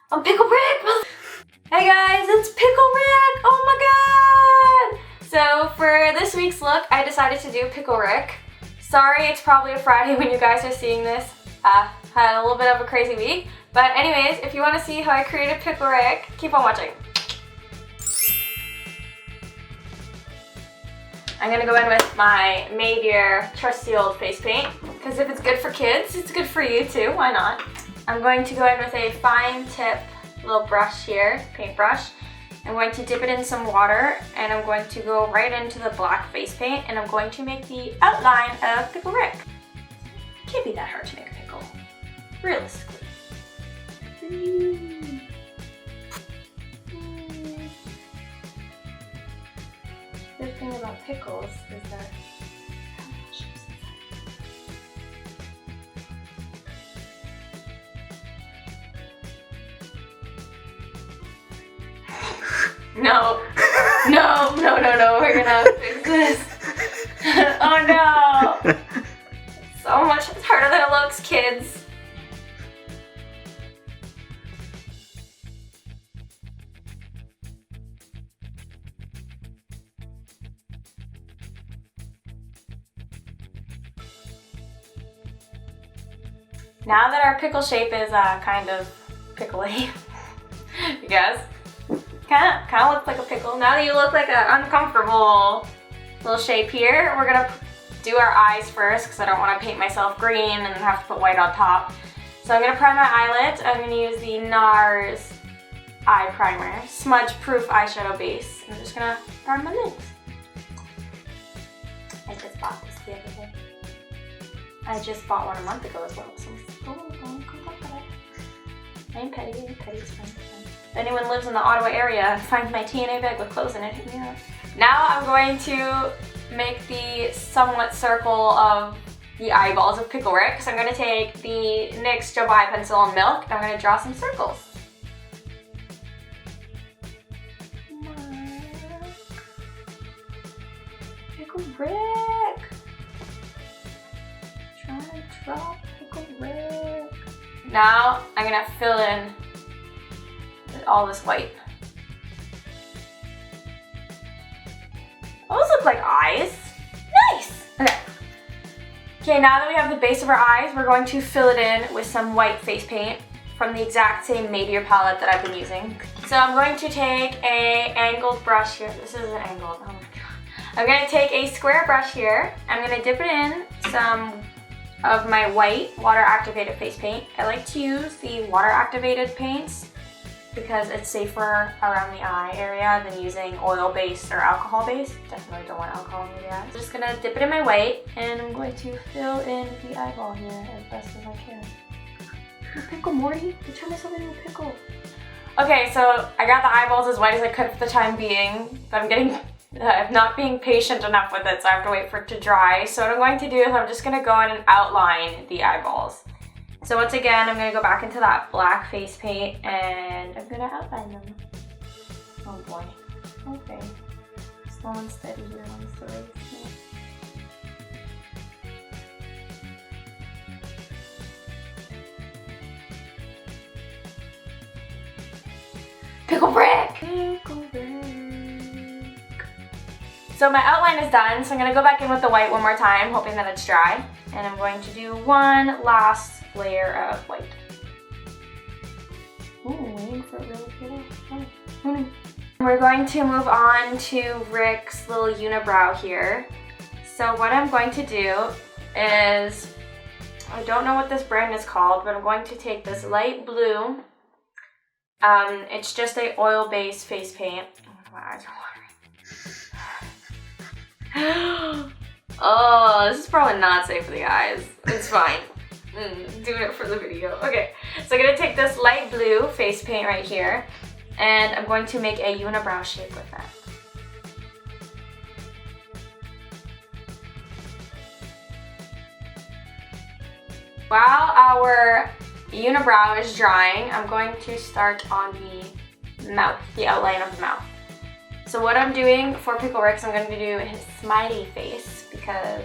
I'm Pickle Rick! Hey guys, it's Pickle Rick! Oh my god! So for this week's look, I decided to do Pickle Rick. Sorry, it's probably a Friday when you guys are seeing this. Had a little bit of a crazy week. But anyways, if you want to see how I created Pickle Rick, keep on watching. I'm gonna go in with my Maydear trusty old face paint, because if it's good for kids, it's good for you too, why not? I'm going to go in with a fine tip little brush here, paintbrush. I'm going to dip it in some water, and I'm going to go right into the black face paint, and I'm going to make the outline of Pickle Rick. Can't be that hard to make a pickle, realistically. The good thing about pickles is that No, we're gonna fix this. Oh no! So much harder than it looks, kids. Now that our pickle shape is kind of pickly, you guys, kind of looks like a pickle. Now that you look like an uncomfortable little shape here, we're gonna do our eyes first because I don't want to paint myself green and have to put white on top. So I'm gonna prime my eyelid. I'm gonna use the NARS eye primer, smudge-proof eyeshadow base. I'm just gonna prime my lids. I just bought this the other day. I just bought one a month ago as well. So come talk about it. I'm petty, it's fine. If anyone lives in the Ottawa area and finds my TNA bag with clothes in it, hit me up. Now I'm going to make the somewhat circle of the eyeballs of Pickle Rick. So I'm going to take the NYX Jumbo Eye Pencil and milk, and I'm going to draw some circles. Pickle Rick! Trying to draw Pickle Rick. Now I'm going to fill in all this white. Those look like eyes. Nice! Okay, now that we have the base of our eyes, we're going to fill it in with some white face paint from the exact same Maydear palette that I've been using. So I'm going to take a angled brush here. This isn't angled, oh my god. I'm going to take a square brush here. I'm going to dip it in some of my white water-activated face paint. I like to use the water-activated paints because it's safer around the eye area than using oil-based or alcohol-based. Definitely don't want alcohol in the eye. I'm just gonna dip it in my white, and I'm going to fill in the eyeball here as best as I can. A pickle, Morty? You turned myself into a pickle. Okay, so I got the eyeballs as white as I could for the time being, but I'm not being patient enough with it, so I have to wait for it to dry. So what I'm going to do is I'm just gonna go in and outline the eyeballs. So once again, I'm going to go back into that black face paint and I'm going to outline them. Oh boy. Okay. Slow and steady here on the story. Pickle Rick! Pickle Rick! So my outline is done, so I'm going to go back in with the white one more time, hoping that it's dry. And I'm going to do one last layer of white. Ooh, waiting for it really to We're going to move on to Rick's little unibrow here. So what I'm going to do is, I don't know what this brand is called, but I'm going to take this light blue. It's just a oil-based face paint. Oh, my eyes are watering. Oh, this is probably not safe for the eyes. It's fine. Doing it for the video. Okay, so I'm gonna take this light blue face paint right here, and I'm going to make a unibrow shape with that. While our unibrow is drying, I'm going to start on the mouth, the outline of the mouth. So what I'm doing for Pickle Rick is I'm going to do his smiley face because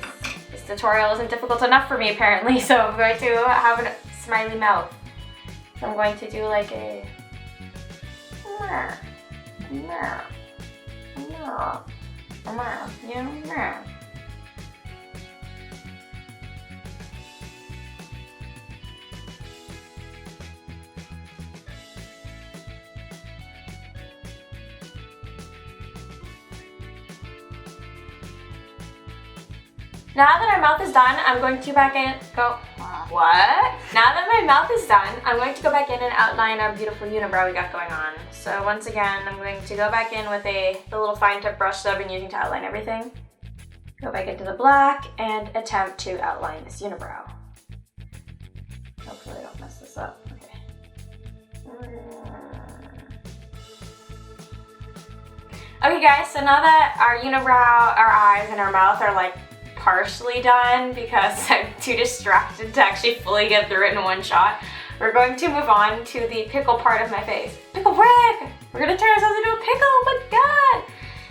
this tutorial isn't difficult enough for me apparently, so I'm going to have a smiley mouth. So I'm going to do like a Now that our mouth is done, I'm going to What? Now that my mouth is done, I'm going to go back in and outline our beautiful unibrow we got going on. So once again, I'm going to go back in with the little fine tip brush that I've been using to outline everything. Go back into the black and attempt to outline this unibrow. Hopefully I don't mess this up. Okay. Okay guys, so now that our unibrow, our eyes, and our mouth are like partially done because I'm too distracted to actually fully get through it in one shot, we're going to move on to the pickle part of my face. Pickle brick! We're gonna turn ourselves into a pickle, oh my god!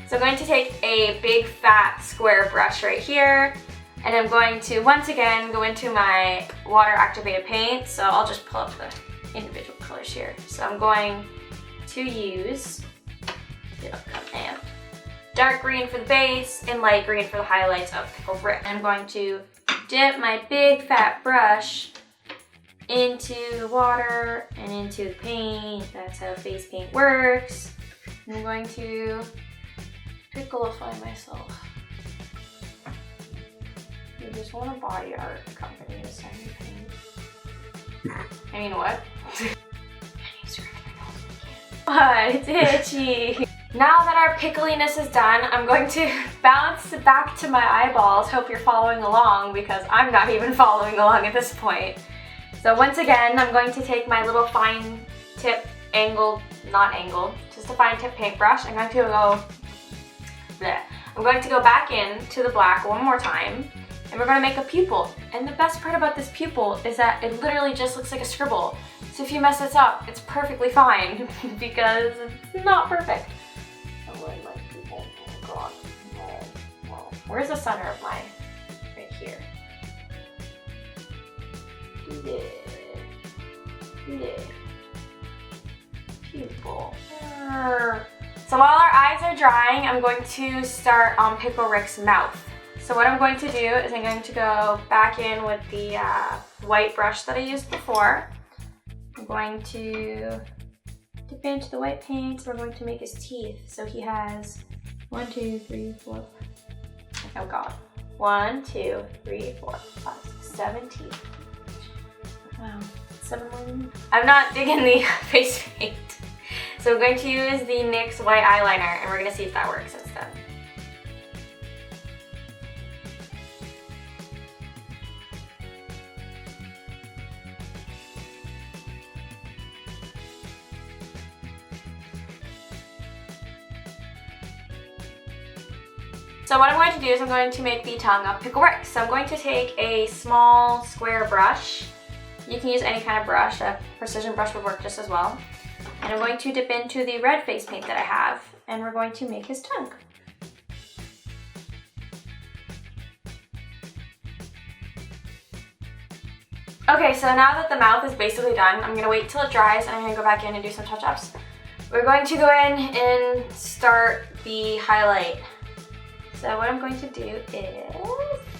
So I'm going to take a big fat square brush right here, and I'm going to once again go into my water activated paint. So I'll just pull up the individual colors here. So I'm going to use, dark green for the base and light green for the highlights of pickle brick. I'm going to dip my big fat brush into the water and into the paint. That's how face paint works. I'm going to picklify myself. You just want a body art company to send me paint. I mean what? What? It's itchy. Now that our pickliness is done, I'm going to bounce it back to my eyeballs. Hope you're following along because I'm not even following along at this point. So once again, I'm going to take my little fine tip not angled, just a fine tip paintbrush. I'm going to go back in to the black one more time, and we're going to make a pupil. And the best part about this pupil is that it literally just looks like a scribble. So if you mess this up, it's perfectly fine because it's not perfect. Oh god. Where's the center of mine? Right here. Pupil. So while our eyes are drying, I'm going to start on Pickle Rick's mouth. So what I'm going to do is I'm going to go back in with the white brush that I used before. I'm going to dip into the white paint. So we're going to make his teeth. So he has 1, 2, 3, 4. Oh god. 1, 2, 3, 4, 5, 6, 7 teeth. Wow. 7 more. I'm not digging the face paint. So I'm going to use the NYX white eyeliner and we're going to see if that works instead. So what I'm going to do is I'm going to make the tongue of Pickle Rick. So I'm going to take a small square brush. You can use any kind of brush, a precision brush would work just as well. And I'm going to dip into the red face paint that I have, and we're going to make his tongue. Okay, so now that the mouth is basically done, I'm going to wait till it dries and I'm going to go back in and do some touch-ups. We're going to go in and start the highlight. So what I'm going to do is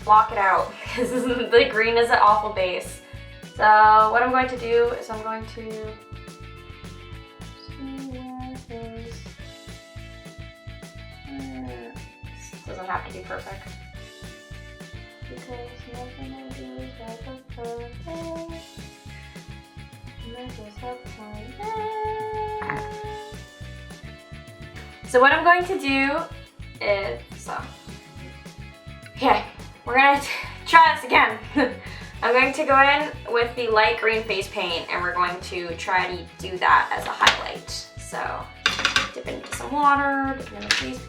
block it out because the green is an awful base. So what I'm going to do is I'm going to see where his... This doesn't have to be perfect. Because nothing I do is ever perfect. So what I'm going to do is, okay, we're gonna try this again. I'm going to go in with the light green face paint and we're going to try to do that as a highlight. So dip into some water, dip into the face.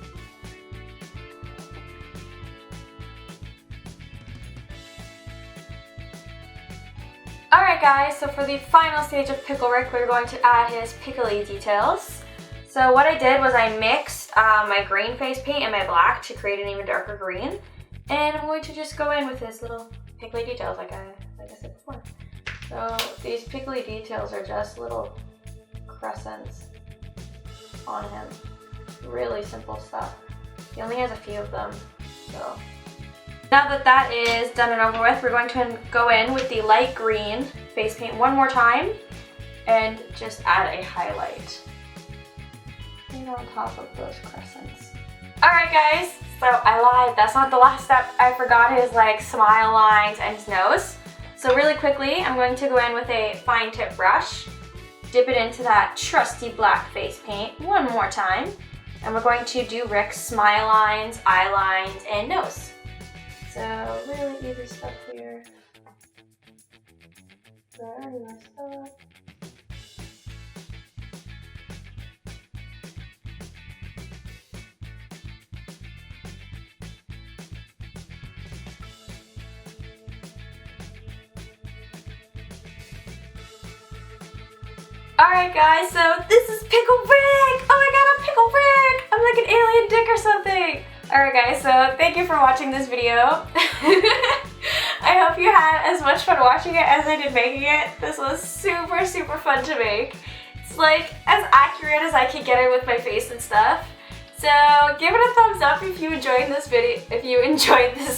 Alright guys, so for the final stage of Pickle Rick, we're going to add his pickly details. So what I did was I mixed my green face paint and my black to create an even darker green. And I'm going to just go in with his little pickly details like I said before. So these pickly details are just little crescents on him. Really simple stuff. He only has a few of them, so. Now that that is done and over with, we're going to go in with the light green face paint one more time and just add a highlight right on top of those crescents. Alright guys, so I lied. That's not the last step. I forgot his like smile lines and his nose. So really quickly, I'm going to go in with a fine tip brush, dip it into that trusty black face paint one more time, and we're going to do Rick's smile lines, eye lines, and nose. So really easy stuff here. Very messed up. Alright guys, so this is Pickle Rick! Oh my god, I'm Pickle Rick! I'm like an alien dick or something! Alright guys, so thank you for watching this video. I hope you had as much fun watching it as I did making it. This was super, super fun to make. It's like as accurate as I could get it with my face and stuff. So give it a thumbs up if you enjoyed this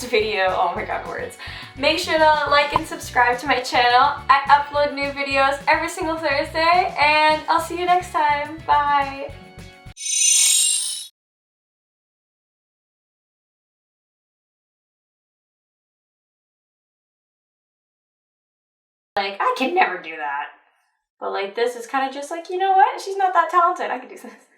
video. Oh my god, words. Make sure to like and subscribe to my channel. I upload new videos every single Thursday, and I'll see you next time. Bye. Like, I can never do that. But like this is kind of just like, you know what? She's not that talented. I can do this.